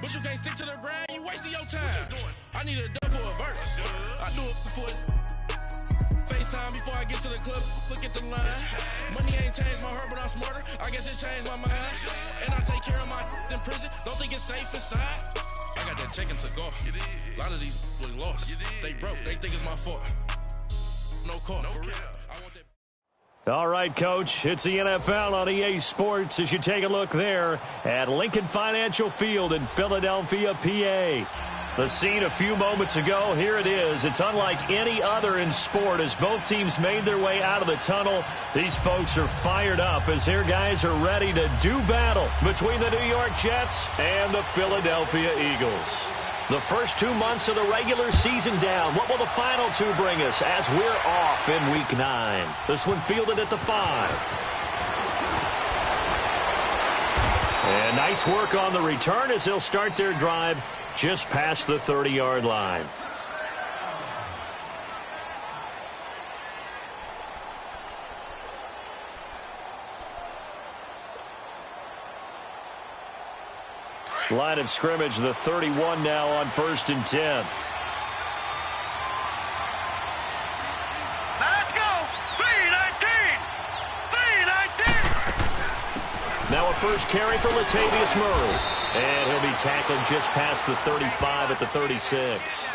but you can't stick to the grind, you wasting your time. What you doing? I need a dub for a verse. I do it for FaceTime before I get to the club, look at the line. Money ain't changed my heart, but I'm smarter. I guess it changed my mind. And I take care of my in prison, don't think it's safe inside. I got that check to go. A lot of these was lost. They broke, they think it's my fault. No call, for real. I want that. All right, Coach, it's the NFL on EA Sports as you take a look there at Lincoln Financial Field in Philadelphia, PA. The scene a few moments ago, here it is. It's unlike any other in sport as both teams made their way out of the tunnel. These folks are fired up as their guys are ready to do battle between the New York Jets and the Philadelphia Eagles. The first 2 months of the regular season down. What will the final two bring us as we're off in Week 9? This one fielded at the 5. And nice work on the return as they'll start their drive just past the 30-yard line. Line of scrimmage, the 31 now on 1st and 10. Let's go! 319! 319! Now a first carry for Latavius Murray. And he'll be tackled just past the 35 at the 36.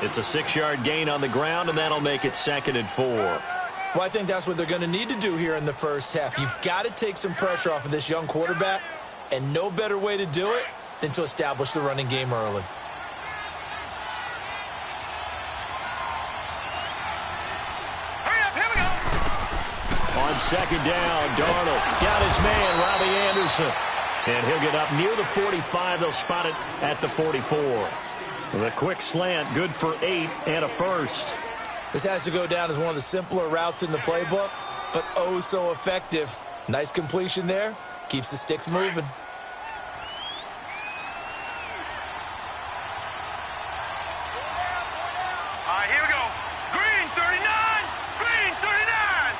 It's a 6-yard gain on the ground, and that'll make it 2nd and 4. Well, I think that's what they're going to need to do here in the first half. You've got to take some pressure off of this young quarterback, and no better way to do it than to establish the running game early. Hurry up, here we go! On 2nd down, Darnold got his man, Robbie Anderson. And he'll get up near the 45. They'll spot it at the 44. The quick slant, good for 8 and a first. This has to go down as one of the simpler routes in the playbook, but oh so effective. Nice completion there. Keeps the sticks moving. All right, here we go. Green 39! Green 39!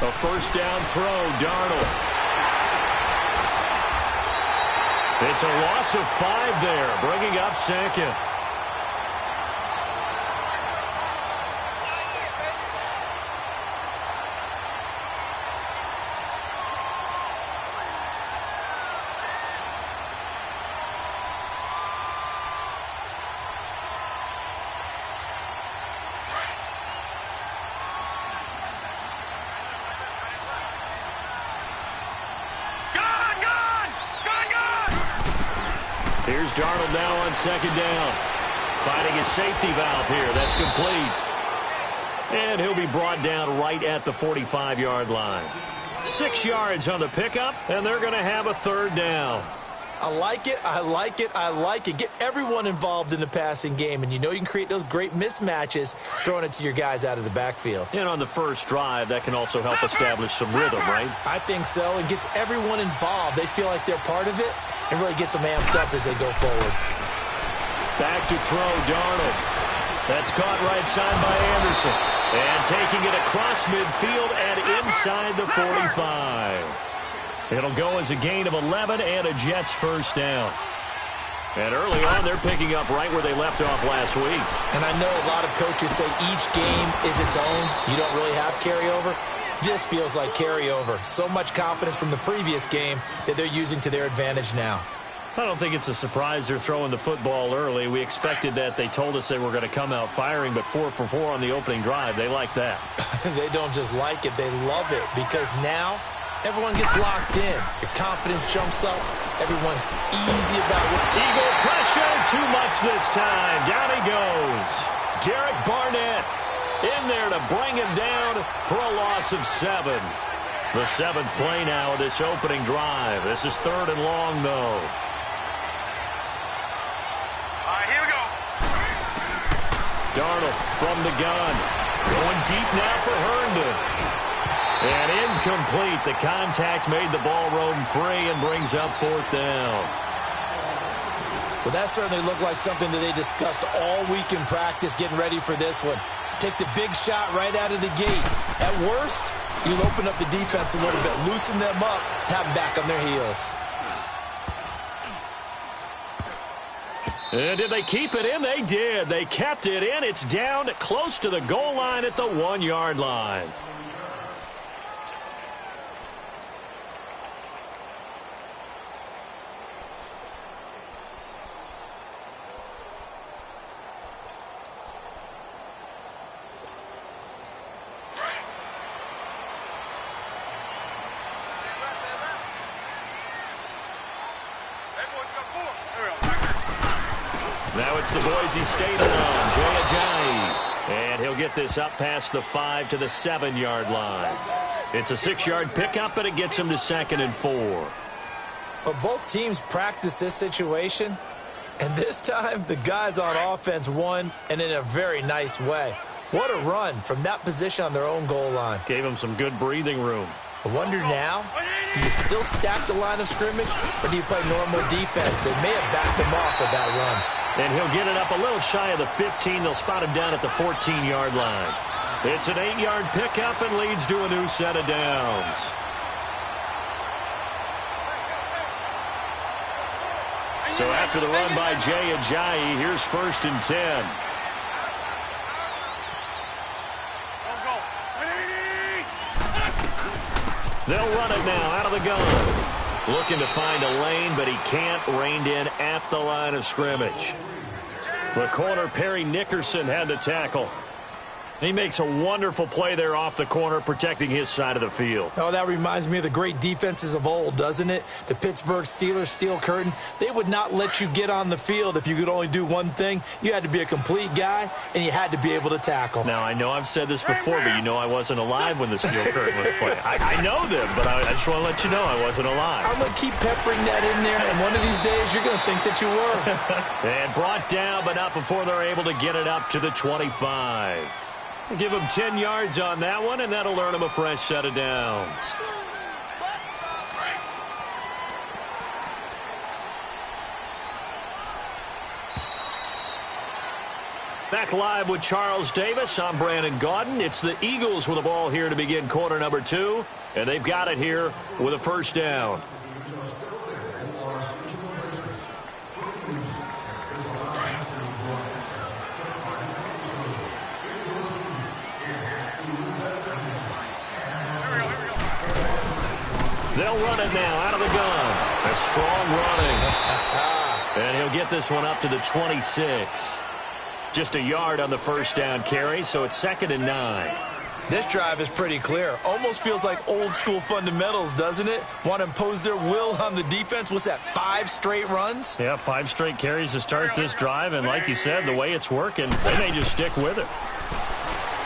A first down throw, Darnold. It's a loss of 5 there, bringing up 2nd. Here's Darnold now on 2nd down. Finding his safety valve here. That's complete. And he'll be brought down right at the 45-yard line. 6 yards on the pickup, and they're going to have a 3rd down. I like it, I like it, I like it. Get everyone involved in the passing game, and you know you can create those great mismatches throwing it to your guys out of the backfield. And on the first drive, that can also help establish some rhythm, right? I think so. It gets everyone involved. They feel like they're part of it and really gets them amped up as they go forward. Back to throw, Darnold. That's caught right side by Anderson. And taking it across midfield and inside the 45. It'll go as a gain of 11 and a Jets first down. And early on, they're picking up right where they left off last week. And I know a lot of coaches say each game is its own. You don't really have carryover. This feels like carryover. So much confidence from the previous game that they're using to their advantage now. I don't think it's a surprise they're throwing the football early. We expected that. They told us they were going to come out firing, but 4 for 4 on the opening drive. They like that. They don't just like it. They love it because now everyone gets locked in. Your confidence jumps up. Everyone's easy about it. Eagle pressure, too much this time. Down he goes. Derek Barnett in there to bring him down for a loss of 7. The 7th play now of this opening drive. This is 3rd and long, though. All right, here we go. Darnold from the gun. Going deep now for Herndon. And incomplete. The contact made the ball roam free and brings up 4th down. Well, that certainly looked like something that they discussed all week in practice getting ready for this one. Take the big shot right out of the gate. At worst, You'll open up the defense a little bit, loosen them up, have them back on their heels. And did they keep it in? They did. They kept it in. It's down close to the goal line at the 1-yard line. Now it's the Boise State alone, Jay Ajayi. And he'll get this up past the 5 to the 7-yard line. It's a 6-yard pickup, and it gets him to 2nd and 4. Well, both teams practice this situation, and this time the guys on offense won, and in a very nice way. What a run from that position on their own goal line. Gave him some good breathing room. I wonder now, do you still stack the line of scrimmage, or do you play normal defense? They may have backed him off with that run. And he'll get it up a little shy of the 15. They'll spot him down at the 14-yard line. It's an 8-yard pickup and leads to a new set of downs. So after the run by Jay Ajayi, here's 1st and 10. They'll run it now out of the gun. Looking to find a lane, but he can't. Reined in at the line of scrimmage. The corner, Perry Nickerson, had the tackle. He makes a wonderful play there off the corner, protecting his side of the field. Oh, that reminds me of the great defenses of old, doesn't it? The Pittsburgh Steelers steel curtain. They would not let you get on the field if you could only do one thing. You had to be a complete guy, and you had to be able to tackle. Now, I know I've said this before, but you know I wasn't alive when the steel curtain was played. I know them, but I just want to let you know I wasn't alive. I'm going to keep peppering that in there, and one of these days you're going to think that you were. And brought down, but not before they're able to get it up to the 25. Give him 10 yards on that one, and that'll earn him a fresh set of downs. Back live with Charles Davis. I'm Brandon Gaudin. It's the Eagles with the ball here to begin quarter number 2, and they've got it here with a first down. They'll run it now out of the gun. A strong running. And he'll get this one up to the 26. Just a yard on the first down carry, so it's 2nd and 9. This drive is pretty clear. Almost feels like old school fundamentals, doesn't it? Want to impose their will on the defense. What's that, 5 straight runs? Yeah, 5 straight carries to start this drive, and like you said, the way it's working, they may just stick with it.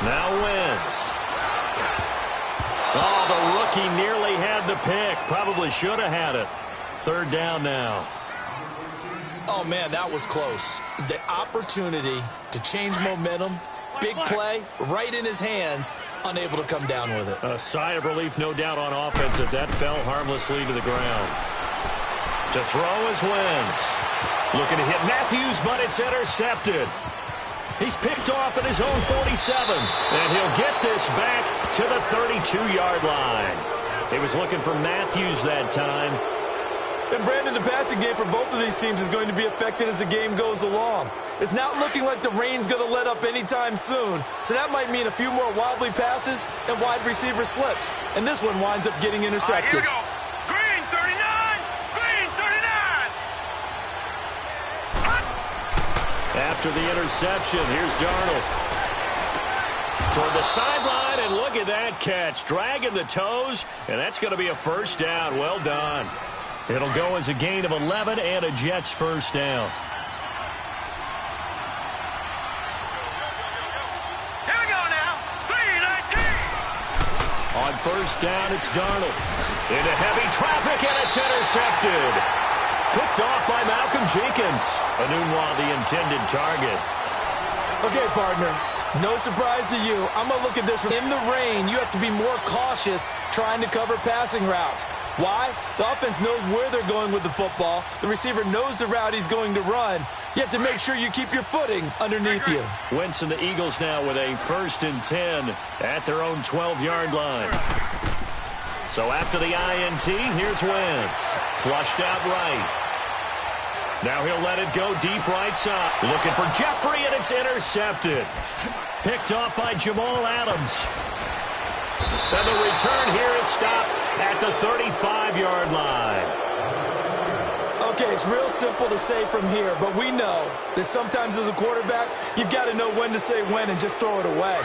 Now Wentz. Oh, the rookie nearly had the pick. Probably should have had it. 3rd down now. Oh, man, that was close. The opportunity to change momentum, big play, right in his hands, unable to come down with it. A sigh of relief, no doubt, on offense if that fell harmlessly to the ground. To throw is Wentz. Looking to hit Matthews, but it's intercepted. He's picked off at his own 47, and he'll get this back to the 32-yard line. He was looking for Matthews that time. And, Brandon, the passing game for both of these teams is going to be affected as the game goes along. It's not looking like the rain's going to let up anytime soon, so that might mean a few more wobbly passes and wide receiver slips. And this one winds up getting intercepted. Here we go. Green 39. Green 39. After the interception, here's Darnold. Toward the sideline, and look at that catch. Dragging the toes, and that's going to be a first down. Well done. It'll go as a gain of 11 and a Jets first down. Here we go now. 3-19. On first down, it's Darnold. Into heavy traffic, and it's intercepted. Picked off by Malcolm Jenkins. Enunwa, the intended target. Okay, partner. No surprise to you. I'm going to look at this. In the rain, you have to be more cautious trying to cover passing routes. Why? The offense knows where they're going with the football. The receiver knows the route he's going to run. You have to make sure you keep your footing underneath you. Wentz and the Eagles now with a 1st and 10 at their own 12-yard line. So after the INT, here's Wentz. Flushed out right. Now he'll let it go deep right side. Looking for Jeffrey, and it's intercepted. Picked off by Jamal Adams. And the return here is stopped at the 35-yard line. Okay, it's real simple to say from here, but we know that sometimes as a quarterback, you've got to know when to say when and just throw it away.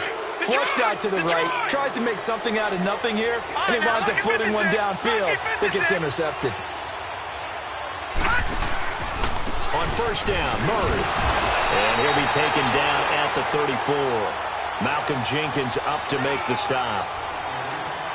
Flushed out to the right, tries to make something out of nothing here, and he winds up floating one downfield that gets intercepted. On 1st down, Murray. And he'll be taken down at the 34. Malcolm Jenkins up to make the stop.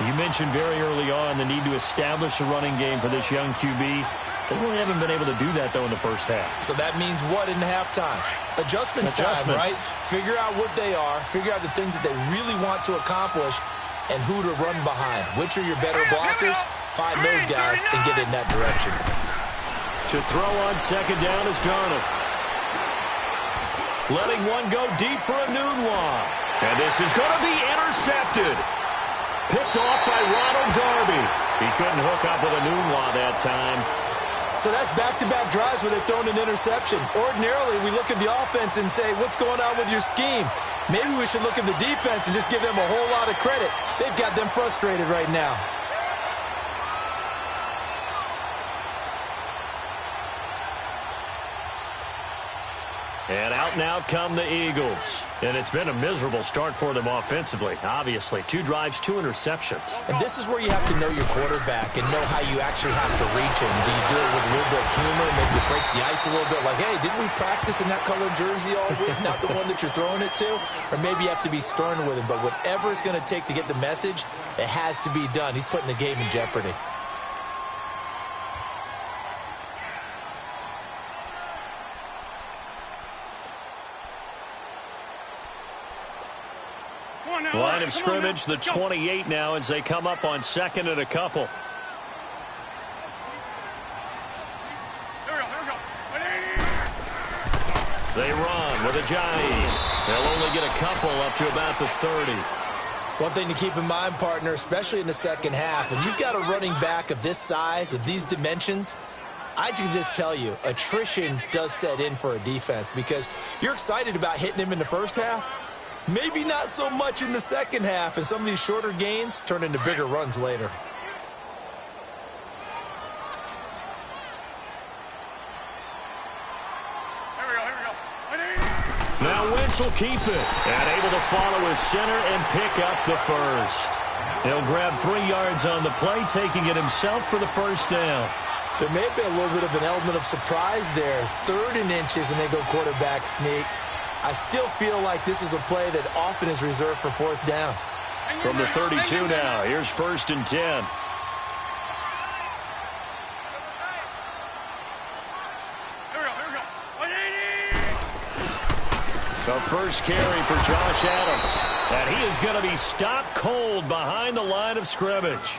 You mentioned very early on the need to establish a running game for this young QB. They really haven't been able to do that, though, in the first half. So that means what in halftime? Adjustments time, right? Figure out what they are, figure out the things that they really want to accomplish, and who to run behind. Which are your better blockers? Find those guys and get in that direction. To throw on 2nd down is Darnold. Letting one go deep for a Nunwa. And this is going to be intercepted. Picked off by Ronald Darby. He couldn't hook up with a Nunwa that time. So that's back-to-back drives where they've thrown an interception. Ordinarily, we look at the offense and say, what's going on with your scheme? Maybe we should look at the defense and just give them a whole lot of credit. They've got them frustrated right now. And out and out come the Eagles. And it's been a miserable start for them offensively, obviously. 2 drives, 2 interceptions. And this is where you have to know your quarterback and know how you actually have to reach him. Do you do it with a little bit of humor? Maybe you break the ice a little bit like, hey, didn't we practice in that colored jersey all week? Not the one that you're throwing it to? Or maybe you have to be stern with him. But whatever it's going to take to get the message, it has to be done. He's putting the game in jeopardy. Line of scrimmage, the 28 now as they come up on 2nd and a couple. They run with Ajayi. They'll only get a couple up to about the 30. One thing to keep in mind, partner, especially in the second half, when you've got a running back of this size, of these dimensions, I can just tell you, attrition does set in for a defense because you're excited about hitting him in the first half. Maybe not so much in the second half, and some of these shorter gains turn into bigger runs later. Now Wentz will keep it, and able to follow his center and pick up the 1st. He'll grab 3 yards on the play, taking it himself for the 1st down. There may have been a little bit of an element of surprise there. 3rd and inches, and they go quarterback sneak. I still feel like this is a play that often is reserved for 4th down. From the 32 now, here's 1st and 10. The first carry for Josh Adams. And he is going to be stopped cold behind the line of scrimmage.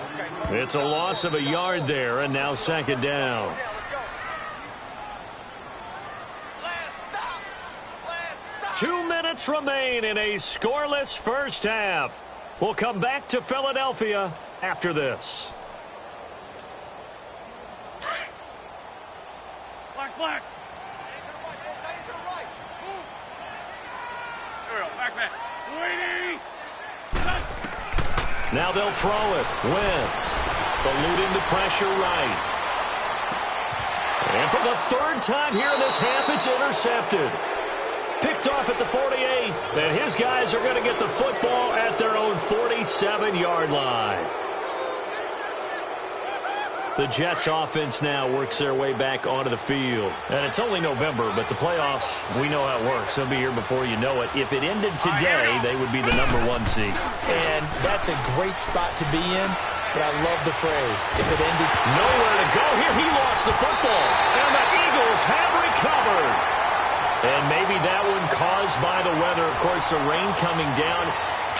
It's a loss of a yard there, and now 2nd down. 2 minutes remain in a scoreless first half. We'll come back to Philadelphia after this. Black. Now they'll throw it. Wentz eluding the pressure right. And for the 3rd time here in this half, it's intercepted. Picked off at the 48, and his guys are going to get the football at their own 47-yard line. The Jets offense now works their way back onto the field. And it's only November, but the playoffs, we know how it works. They'll be here before you know it. If it ended today, they would be the #1 seed. And that's a great spot to be in, but I love the phrase, if it ended. Nowhere to go here. He lost the football, and the Eagles have recovered. And maybe that one caused by the weather. Of course, the rain coming down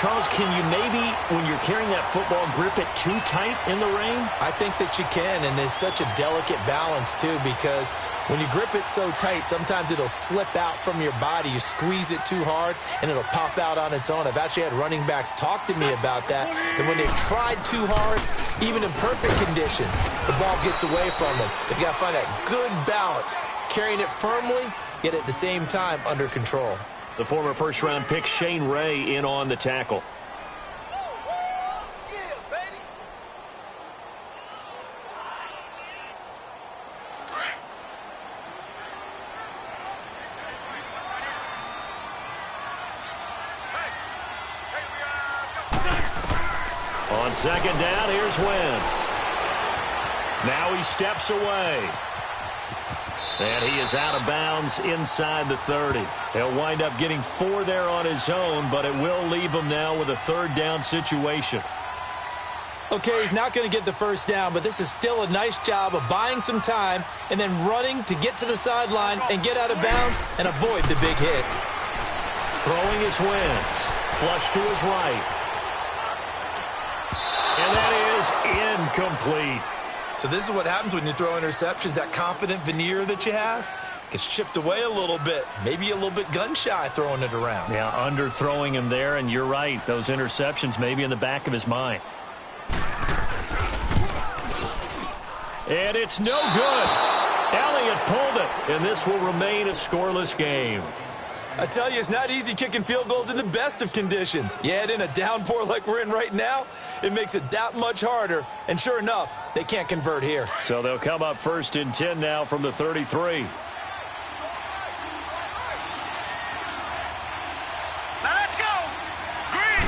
Charles, can you maybe, when you're carrying that football, grip it too tight in the rain? I think that you can, and it's such a delicate balance, too, because when you grip it so tight, sometimes it'll slip out from your body. You squeeze it too hard, and it'll pop out on its own. I've actually had running backs talk to me about that when they've tried too hard, even in perfect conditions, the ball gets away from them. They've got to find that good balance, carrying it firmly, yet at the same time under control. The former first-round pick Shane Ray in on the tackle. On second down, here's Wentz. Now he steps away. And he is out of bounds inside the 30. He'll wind up getting 4 there on his own, but it will leave him now with a third down situation. Okay, he's not going to get the first down, but this is still a nice job of buying some time and then running to get to the sideline and get out of bounds and avoid the big hit. Throwing is Wentz. Flush to his right. And that is incomplete. So this is what happens when you throw interceptions. That confident veneer that you have gets chipped away a little bit. Maybe a little bit gun-shy throwing it around. Yeah, underthrowing him there, and you're right. Those interceptions may be in the back of his mind. And it's no good. Elliott pulled it, and this will remain a scoreless game. I tell you, it's not easy kicking field goals in the best of conditions. You add in a downpour like we're in right now, it makes it that much harder. And sure enough, they can't convert here. So they'll come up 1st and 10 now from the 33. Now let's go. Green.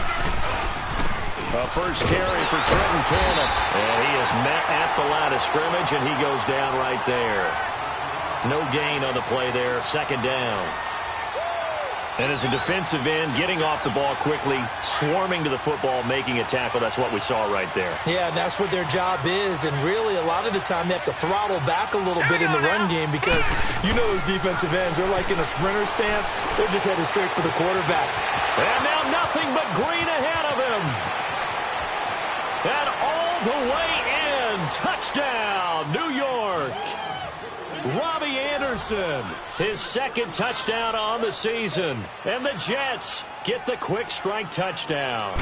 A first carry for Trenton Cannon. And he is met at the line of scrimmage, and he goes down right there. No gain on the play there. Second down. And as a defensive end, getting off the ball quickly, swarming to the football, making a tackle, that's what we saw right there. Yeah, and that's what their job is. And really, a lot of the time, they have to throttle back a little bit in the run game because you know those defensive ends, they're like in a sprinter stance. They're just headed straight for the quarterback. And now nothing but green ahead of him. And all the way in. Touchdown, New York. Robbie Anderson, his second touchdown on the season. And the Jets get the quick strike touchdown.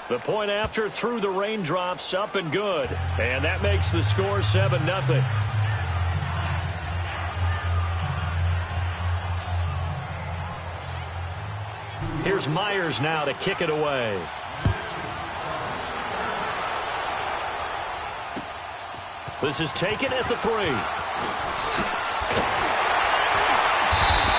The point after through the raindrops, up and good. And that makes the score 7-0. Here's Myers now to kick it away. This is taken at the 3.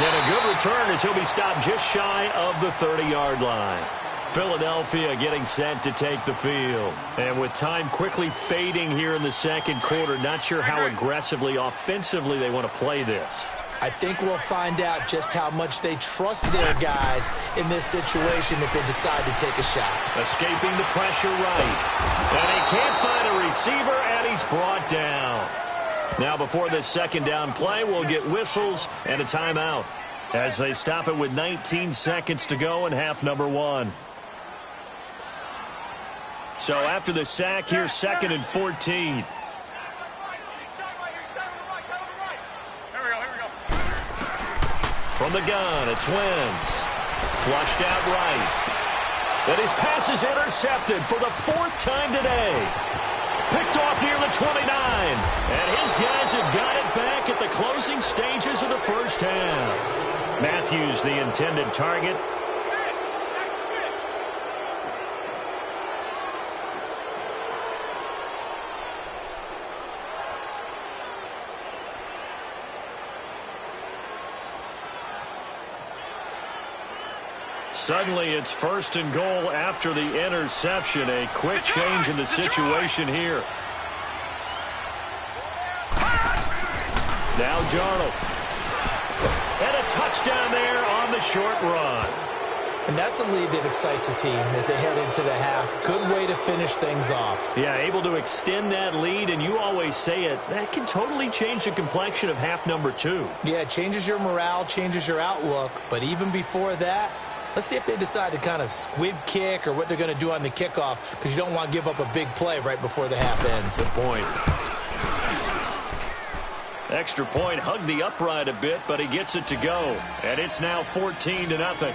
And a good return as he'll be stopped just shy of the 30-yard line. Philadelphia getting set to take the field. And with time quickly fading here in the second quarter, not sure how aggressively, offensively they want to play this. I think we'll find out just how much they trust their guys in this situation if they decide to take a shot. Escaping the pressure right. And he can't find a receiver, and he's brought down. Now before this second down play, we'll get whistles and a timeout as they stop it with 19 seconds to go in half number 1. So after the sack, here's 2nd and 14. From the gun, it's Wentz. Flushed out right. And his pass is intercepted for the 4th time today. Picked off near the 29. And his guys have got it back at the closing stages of the first half. Matthews, the intended target. Suddenly, it's 1st and goal after the interception. A quick change in the situation here. Now Darnold. And a touchdown there on the short run. And that's a lead that excites a team as they head into the half. Good way to finish things off. Yeah, able to extend that lead, and you always say it, that can totally change the complexion of half number 2. Yeah, it changes your morale, changes your outlook. But even before that, let's see if they decide to kind of squib kick or what they're going to do on the kickoff, because you don't want to give up a big play right before the half ends. Good point. Extra point, hugged the upright a bit, but he gets it to go. And it's now 14-0.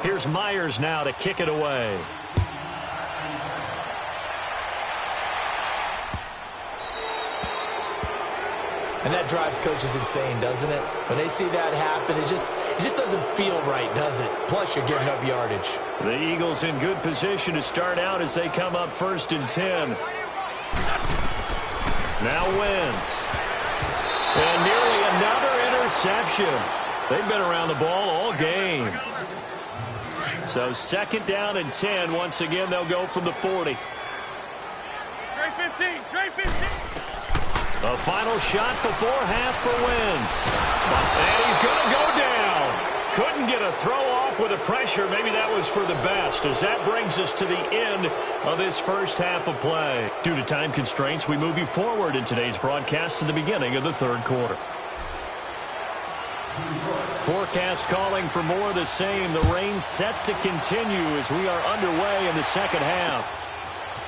Here's Myers now to kick it away. And that drives coaches insane, doesn't it? When they see that happen, it just doesn't feel right, does it? Plus, you're giving up yardage. The Eagles in good position to start out as they come up 1st and 10. Now Wentz. And nearly another interception. They've been around the ball all game. So 2nd down and 10. Once again, they'll go from the 40. Trey 15, Trey 15. A final shot before half for Wentz. And he's going to go down. Couldn't get a throw off with the pressure. Maybe that was for the best, as that brings us to the end of this first half of play. Due to time constraints, we move you forward in today's broadcast to the beginning of the 3rd quarter. Forecast calling for more of the same. The rain set to continue as we are underway in the 2nd half.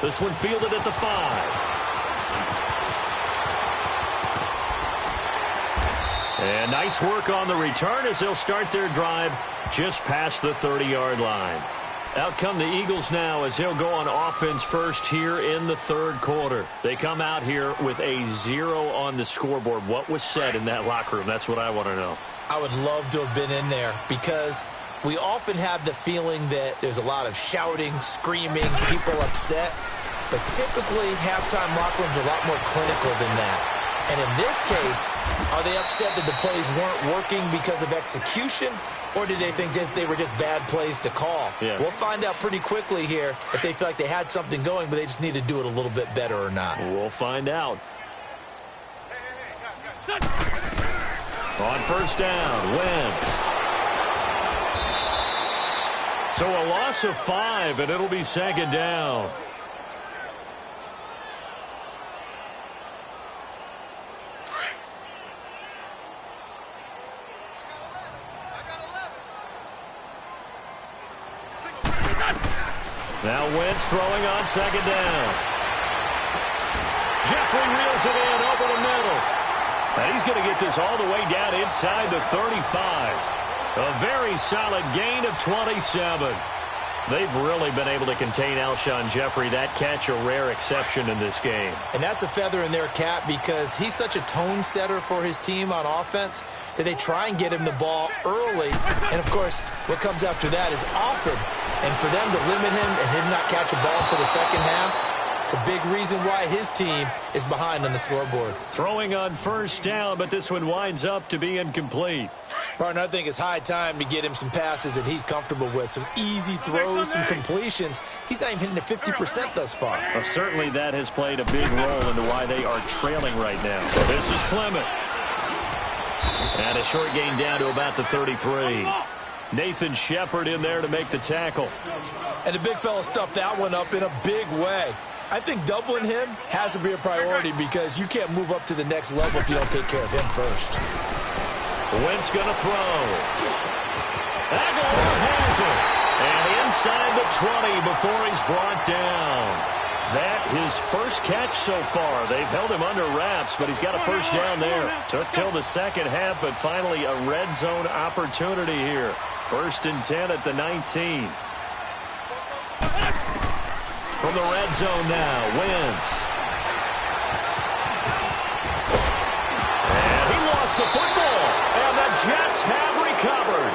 This one fielded at the 5. And nice work on the return as they'll start their drive just past the 30-yard line. Out come the Eagles now as they'll go on offense first here in the 3rd quarter. They come out here with a 0 on the scoreboard. What was said in that locker room? That's what I want to know. I would love to have been in there, because we often have the feeling that there's a lot of shouting, screaming, people upset. But typically, halftime locker rooms are a lot more clinical than that. And in this case, are they upset that the plays weren't working because of execution, or did they think they were just bad plays to call? Yeah. We'll find out pretty quickly here if they feel like they had something going, but they just need to do it a little bit better or not. We'll find out. On 1st down, Wentz. So a loss of 5, and it'll be 2nd down. Now Wentz throwing on 2nd down. Jeffrey reels it in over the middle. And he's going to get this all the way down inside the 35. A very solid gain of 27. They've really been able to contain Alshon Jeffrey. That catch a rare exception in this game. And that's a feather in their cap, because he's such a tone setter for his team on offense that they try and get him the ball early. And, of course, what comes after that is often. And for them to limit him and him not catch a ball until the 2nd half, it's a big reason why his team is behind on the scoreboard. Throwing on 1st down, but this one winds up to be incomplete. Partner, I think it's high time to get him some passes that he's comfortable with, some easy throws, some completions. He's not even hitting the 50% thus far. Well, certainly that has played a big role into why they are trailing right now. This is Clement. And a short gain down to about the 33. Nathan Shepard in there to make the tackle. And the big fella stuffed that one up in a big way. I think doubling him has to be a priority, because you can't move up to the next level if you don't take care of him first. Wentz going to throw. Aguilar has it. And inside the 20 before he's brought down. That his first catch so far. They've held him under wraps, but he's got a 1st down there. Took till the 2nd half, but finally a red zone opportunity here. 1st and 10 at the 19. From the red zone now, Wentz. And he lost the football, and the Jets have recovered.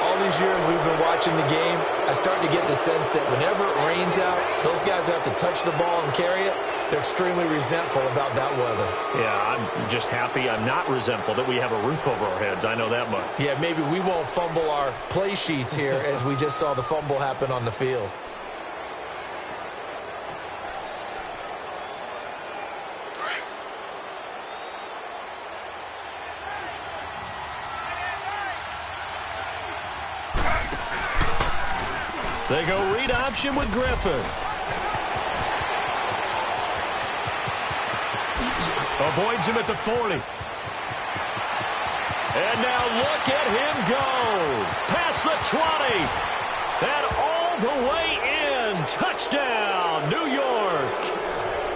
All these years we've been watching the game, I start to get the sense that whenever it rains out, those guys who have to touch the ball and carry it, they're extremely resentful about that weather. Yeah, I'm just happy I'm not resentful that we have a roof over our heads. I know that much. Yeah, maybe we won't fumble our play sheets here as we just saw the fumble happen on the field. They go read option with Griffin. Avoids him at the 40. And now look at him go. Past the 20. And all the way in. Touchdown, New York.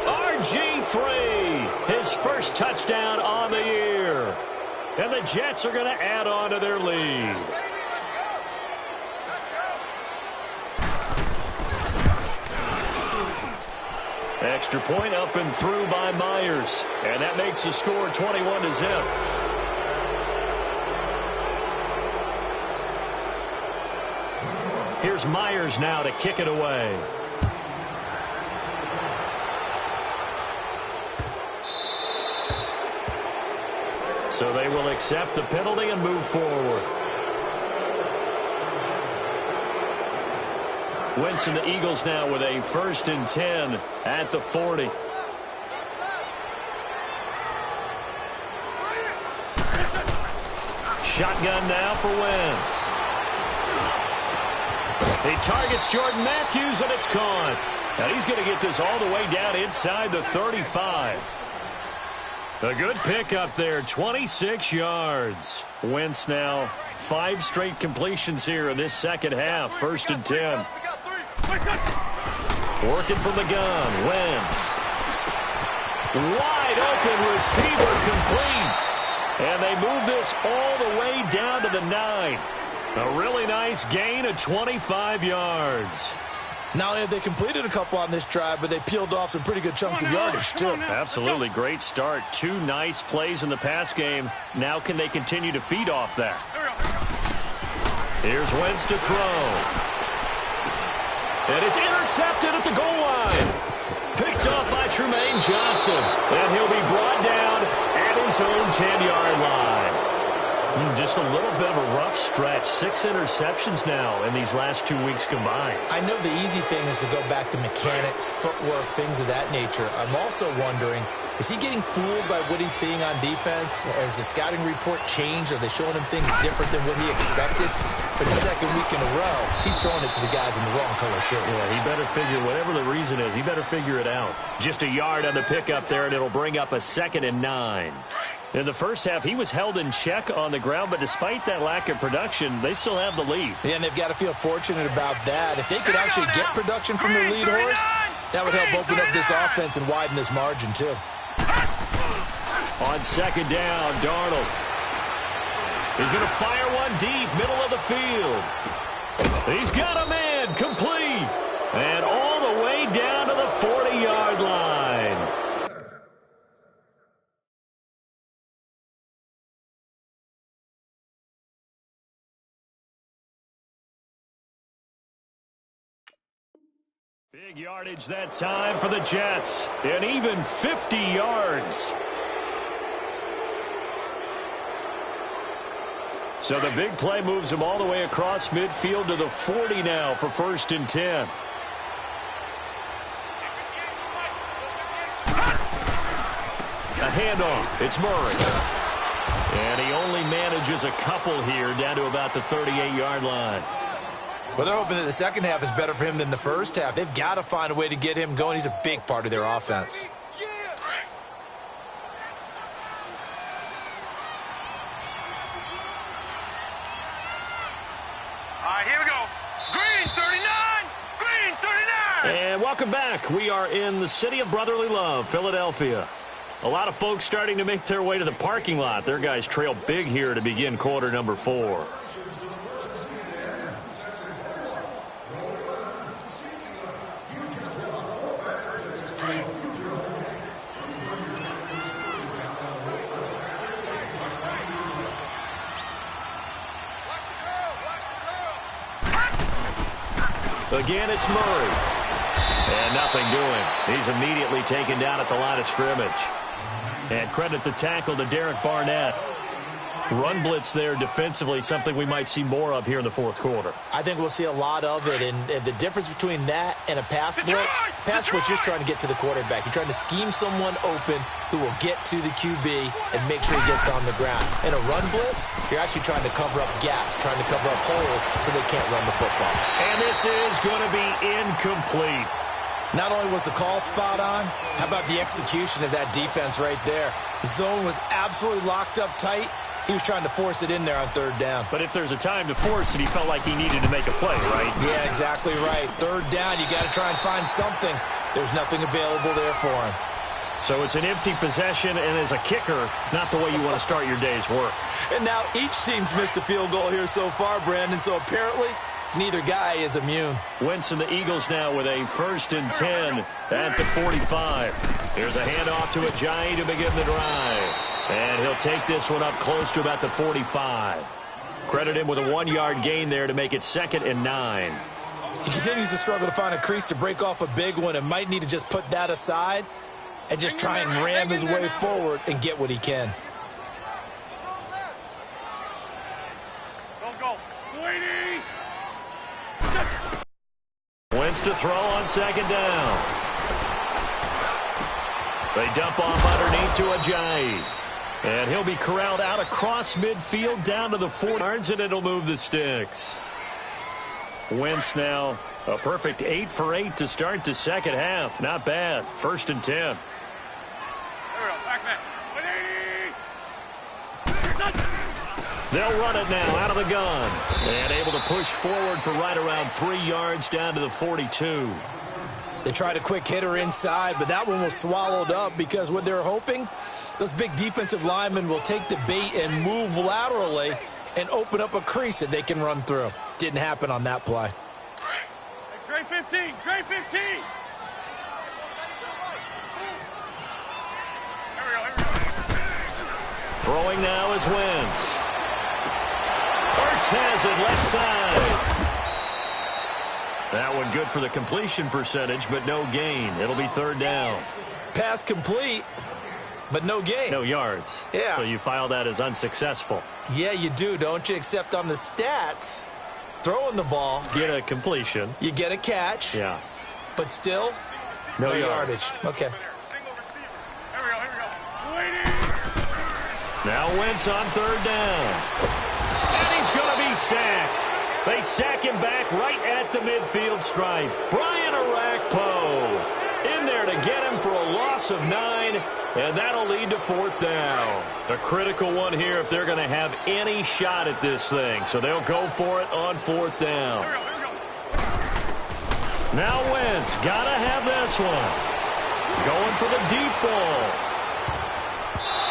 RG3, his first touchdown on the year. And the Jets are going to add on to their lead. Extra point up and through by Myers. And that makes the score 21-0. Here's Myers now to kick it away. So they will accept the penalty and move forward. Wentz and the Eagles now with a 1st and 10 at the 40. Shotgun now for Wentz. He targets Jordan Matthews, and it's caught. And he's going to get this all the way down inside the 35. A good pick up there, 26 yards. Wentz now 5 straight completions here in this second half, 1st and 10. Working from the gun, Wentz. Wide open receiver complete. And they move this all the way down to the 9. A really nice gain of 25 yards. Not only have they completed a couple on this drive, but they peeled off some pretty good chunks of yardage, too. Absolutely great start. 2 nice plays in the pass game. Now can they continue to feed off that? Here's Wentz to throw. And it's intercepted at the goal line. Picked up by Tremaine Johnson. And he'll be brought down at his own 10-yard line. Just a little bit of a rough stretch. 6 interceptions now in these last 2 weeks combined. I know the easy thing is to go back to mechanics, footwork, things of that nature. I'm also wondering, is he getting fooled by what he's seeing on defense? Has the scouting report changed? Are they showing him things different than what he expected? For the second week in a row, he's throwing it to the guys in the wrong color shirts. Yeah, he better figure, whatever the reason is, he better figure it out. Just a yard on the pickup there, and it'll bring up a 2nd and 9. In the first half, he was held in check on the ground, but despite that lack of production, they still have the lead. Yeah, and they've got to feel fortunate about that. If they could actually get production from their lead horse, that would help open up this offense and widen this margin, too. On 2nd down, Darnold. He's going to fire one deep, middle of the field. He's got a man, complete. And all the way down to the 40-yard line. Big yardage that time for the Jets. And even 50 yards. So the big play moves him all the way across midfield to the 40 now for 1st and 10. A handoff. It's Murray. And he only manages a couple here down to about the 38-yard line. Well, they're hoping that the second half is better for him than the first half. They've got to find a way to get him going. He's a big part of their offense. All right, here we go. Green 39. Green 39. And welcome back. We are in the city of brotherly love, Philadelphia. A lot of folks starting to make their way to the parking lot. Their guys trail big here to begin quarter number 4. Again, it's Murray. And nothing doing. He's immediately taken down at the line of scrimmage. And credit the tackle to Derek Barnett. Run blitz there defensively, something we might see more of here in the fourth quarter. I think we'll see a lot of it, and the difference between that and a pass blitz, just trying to get to the quarterback. You're trying to scheme someone open who will get to the QB and make sure he gets on the ground. In a run blitz, you're actually trying to cover up gaps, trying to cover up holes so they can't run the football. And this is going to be incomplete. Not only was the call spot on, how about the execution of that defense right there? The zone was absolutely locked up tight. He was trying to force it in there on third down. But if there's a time to force it, he felt like he needed to make a play, right? Yeah, exactly right. Third down, you got to try and find something. There's nothing available there for him. So it's an empty possession, and as a kicker, not the way you want to start your day's work. And now each team's missed a field goal here so far, Brandon, so apparently neither guy is immune. Wentz and the Eagles now with a 1st and 10 at the 45. Here's a handoff to Ajayi to begin the drive. And he'll take this one up close to about the 45. Credit him with a 1-yard gain there to make it 2nd and 9. He continues to struggle to find a crease to break off a big one and might need to just put that aside and just try and ram his way forward and get what he can. Go. Wentz to throw on 2nd down. They dump off underneath to Ajayi. And he'll be corralled out across midfield down to the 4 yards, and it'll move the sticks. Wentz now a perfect 8 for 8 to start the second half. Not bad. 1st and 10. There we go. Back. They'll run it now out of the gun. And able to push forward for right around 3 yards down to the 42. They tried a quick hitter inside, but that one was swallowed up because what they're hoping, those big defensive linemen will take the bait and move laterally and open up a crease that they can run through. Didn't happen on that play. Grade 15. Grade 15. Here we go. Throwing now is Wentz. Hurts has it left side. That one good for the completion percentage, but no gain. It'll be 3rd down. Pass complete, but no gain. No yards. Yeah. So you file that as unsuccessful. Yeah, you do, don't you? Except on the stats, throwing the ball. Get a completion. You get a catch. Yeah. But still, no yardage. Okay. Here we go. Waiting. Now Wentz on 3rd down. And he's going to be sacked. They sack him back right at the midfield stripe. Brian Arakpo in there to get him for a loss of 9, and that'll lead to 4th down. A critical one here if they're going to have any shot at this thing. So they'll go for it on 4th down. Here we go. Now Wentz got to have this one. Going for the deep ball.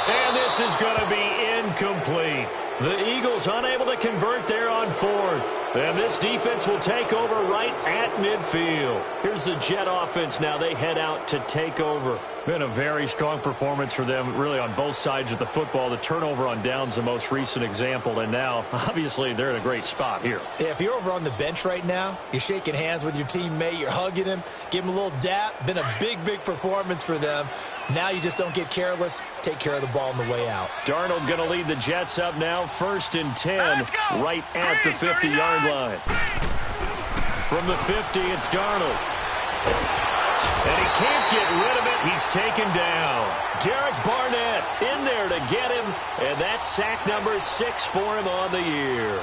And this is going to be incomplete. The Eagles unable to convert there on 4th. And this defense will take over right at midfield. Here's the Jet offense now. They head out to take over. Been a very strong performance for them, really, on both sides of the football. The turnover on downs, the most recent example. And now, obviously, they're in a great spot here. Yeah, if you're over on the bench right now, you're shaking hands with your teammate, you're hugging him, give him a little dap. Been a big performance for them. Now you just don't get careless. Take care of the ball on the way out. Darnold going to lead the Jets up now. 1st and 10, right at the 50-yard line. From the 50, it's Darnold. And he can't get rid of it. He's taken down. Derek Barnett in there to get him. And that's sack number 6 for him on the year.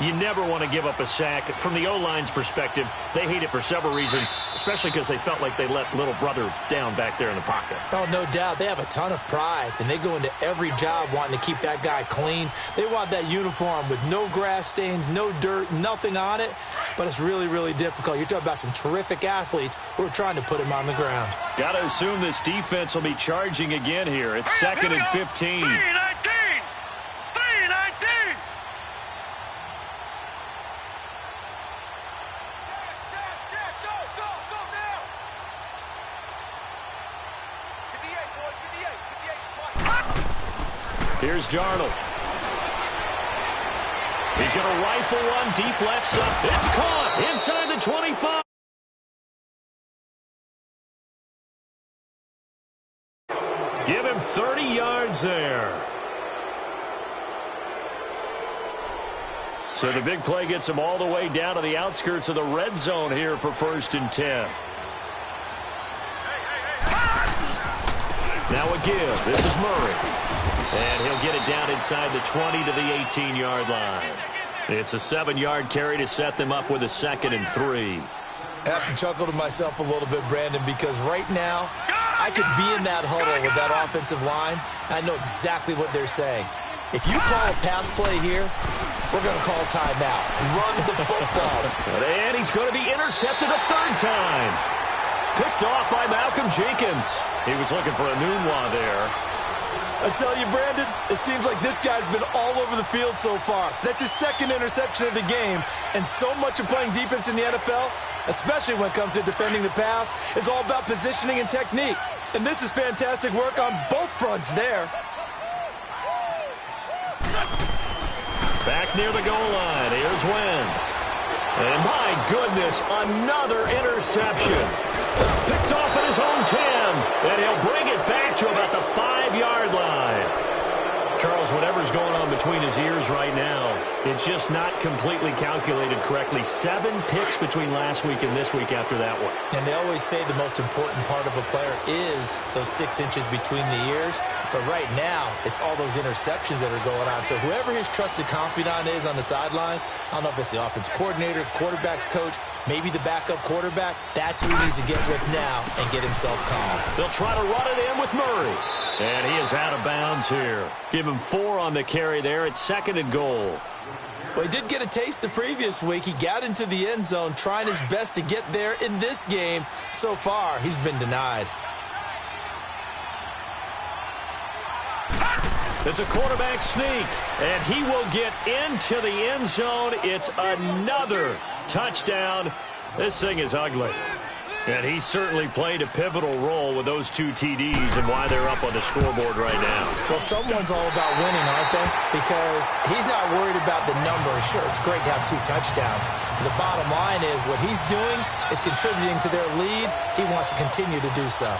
You never want to give up a sack. From the O-line's perspective, they hate it for several reasons, especially because they felt like they let little brother down back there in the pocket. Oh, no doubt. They have a ton of pride, and they go into every job wanting to keep that guy clean. They want that uniform with no grass stains, no dirt, nothing on it, but it's really difficult. You're talking about some terrific athletes who are trying to put him on the ground. Got to assume this defense will be charging again here. It's 2nd and 15. 3-19. Here's Darnold. He's going to rifle one deep left side. It's caught inside the 25. Give him 30 yards there. So the big play gets him all the way down to the outskirts of the red zone here for 1st and 10. Now a give. This is Murray. And he'll get it down inside the 20 to the 18-yard line. It's a 7-yard carry to set them up with a 2nd and 3. I have to chuckle to myself a little bit, Brandon, because right now I could be in that huddle with that offensive line. I know exactly what they're saying. If you call a pass play here, we're going to call timeout. Run the football. And he's going to be intercepted a 3rd time. Picked off by Malcolm Jenkins. He was looking for a Nunwa there. I tell you, Brandon, it seems like this guy's been all over the field so far. That's his 2nd interception of the game. And so much of playing defense in the NFL, especially when it comes to defending the pass, is all about positioning and technique. And this is fantastic work on both fronts there. Back near the goal line, here's Wentz. And my goodness, another interception. Picked off at his own 10, and he'll bring it back to about the 5-yard line. Charles, whatever's going on between his ears right now, it's just not completely calculated correctly. 7 picks between last week and this week after that one. And they always say the most important part of a player is those 6 inches between the ears. But right now, it's all those interceptions that are going on. So whoever his trusted confidant is on the sidelines, I don't know if it's the offense coordinator, quarterback's coach, maybe the backup quarterback, that's who he needs to get with now and get himself calm. They'll try to run it in with Murray. And he is out of bounds here. Give him 4 on the carry there at 2nd and goal. Well, he did get a taste the previous week. He got into the end zone, trying his best to get there in this game. So far, he's been denied. It's a quarterback sneak, and he will get into the end zone. It's another touchdown. This thing is ugly. And he certainly played a pivotal role with those 2 TDs and why they're up on the scoreboard right now. Well, someone's all about winning, aren't they? Because he's not worried about the number. Sure, it's great to have 2 touchdowns. But the bottom line is what he's doing is contributing to their lead. He wants to continue to do so.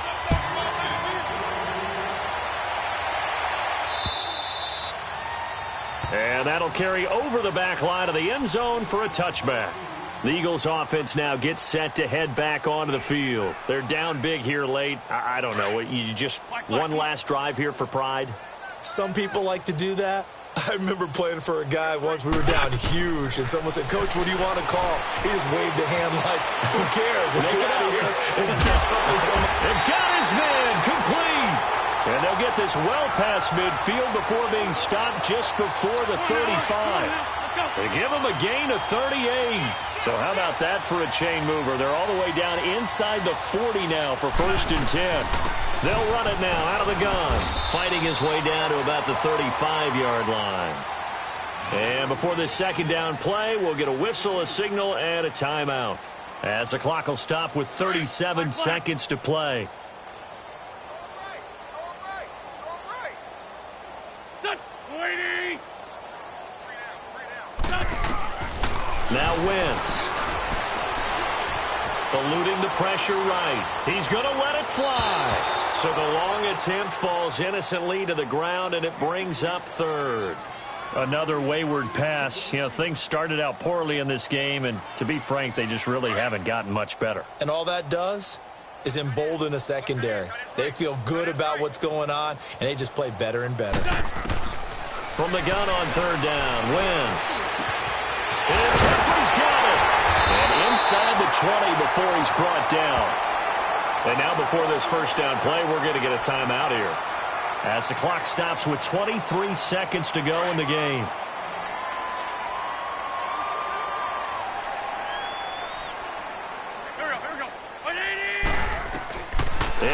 And that'll carry over the back line of the end zone for a touchback. The Eagles offense now gets set to head back onto the field. They're down big here late. I don't know. You just one last drive here for pride? Some people like to do that. I remember playing for a guy once. We were down huge, and someone said, "Coach, what do you want to call?" He just waved a hand like, "Who cares? Let's get out of here and do something." They've got his man complete. And they'll get this well past midfield before being stopped just before the 35. They give him a gain of 38. So how about that for a chain mover? They're all the way down inside the 40 now for 1st and 10. They'll run it now out of the gun, fighting his way down to about the 35-yard line. And before this 2nd down play, we'll get a whistle, a signal, and a timeout, as the clock will stop with 37 seconds to play. Now Wentz. Eluding the pressure right. He's going to let it fly. So the long attempt falls innocently to the ground, and it brings up 3rd. Another wayward pass. You know, things started out poorly in this game, and to be frank, they just really haven't gotten much better. And all that does is embolden a secondary. They feel good about what's going on, and they just play better and better. From the gun on 3rd down, Wentz. And Jeffrey's got it. And inside the 20 before he's brought down. And now before this 1st down play, we're going to get a timeout here, as the clock stops with 23 seconds to go in the game. Here we go.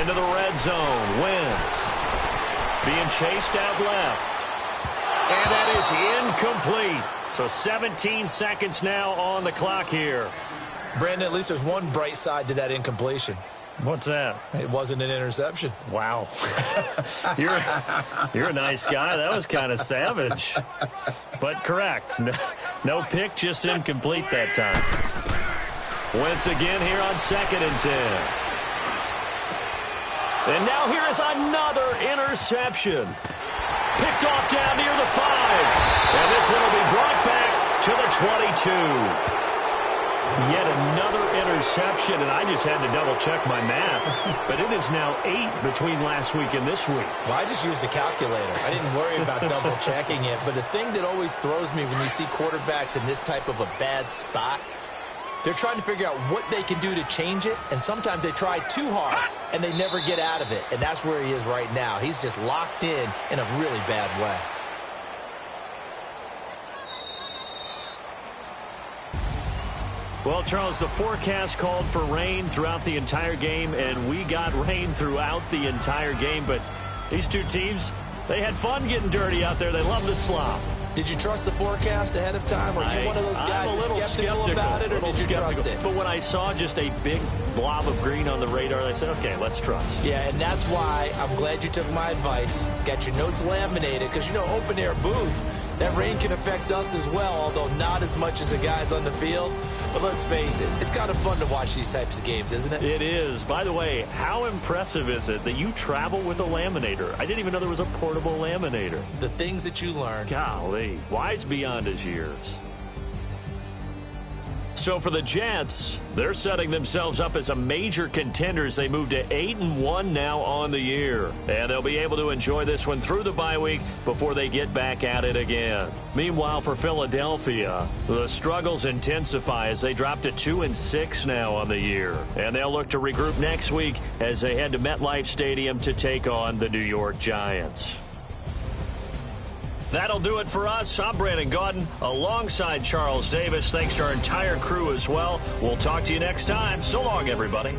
Into the red zone. Wentz being chased out left. And that is incomplete. So 17 seconds now on the clock here. Brandon, at least there's one bright side to that incompletion. What's that? It wasn't an interception. Wow. You're a nice guy. That was kind of savage. But correct. No pick, just incomplete that time. Wentz again here on 2nd and 10. And now here is another interception. Picked off down near the 5. And this one will be brought back to the 22. Yet another interception, and I just had to double-check my math. But it is now 8 between last week and this week. Well, I just used a calculator. I didn't worry about double-checking it. But the thing that always throws me when you see quarterbacks in this type of a bad spot, they're trying to figure out what they can do to change it, and sometimes they try too hard, and they never get out of it. And that's where he is right now. He's just locked in a really bad way. Well, Charles, the forecast called for rain throughout the entire game, and we got rain throughout the entire game. But these two teams, they had fun getting dirty out there. They love to slop. Did you trust the forecast ahead of time? Or are you one of those guys that's skeptical about it, or did you trust it? But when I saw just a big blob of green on the radar, I said, okay, let's trust. Yeah, and that's why I'm glad you took my advice. Got your notes laminated, because, you know, open-air booth, that rain can affect us as well, although not as much as the guys on the field. But let's face it, it's kind of fun to watch these types of games, isn't it? It is. By the way, how impressive is it that you travel with a laminator? I didn't even know there was a portable laminator. The things that you learn. Golly, wise beyond his years. So for the Jets, they're setting themselves up as a major contender as they move to 8-1 now on the year. And they'll be able to enjoy this one through the bye week before they get back at it again. Meanwhile, for Philadelphia, the struggles intensify as they drop to 2-6 now on the year. And they'll look to regroup next week as they head to MetLife Stadium to take on the New York Giants. That'll do it for us. I'm Brandon Gaudin alongside Charles Davis. Thanks to our entire crew as well. We'll talk to you next time. So long, everybody.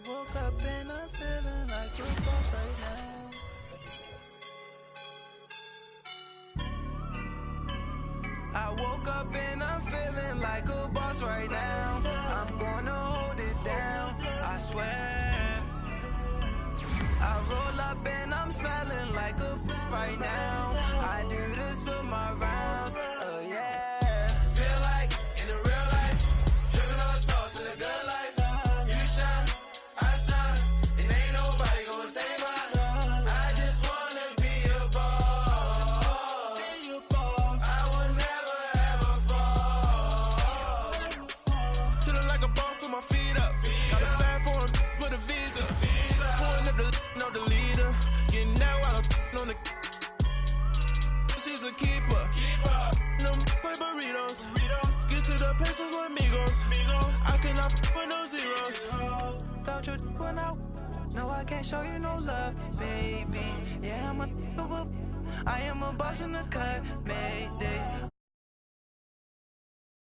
woke up and I'm feeling like a boss right now. I woke up and I'm feeling like a boss right now. I'm gonna hold it down, I swear. I roll up and I'm smelling like a right now. I do this for my rounds, yeah. Feel like in the real life, dripping on sauce in a good life. You shine, I shine, and ain't nobody gonna take mine. I just wanna be a boss. I will never ever fall. Chillin' like a boss with my feet up. Got a bag for him with a visa. Pulling up the leader. Getting that while I'm on the. She's a keeper. Them play burritos. Get to the pesos with amigos. I cannot with no zeros. Don't you when no, I can't show you no love, baby. Yeah, I am a boss in the cut, Mayday.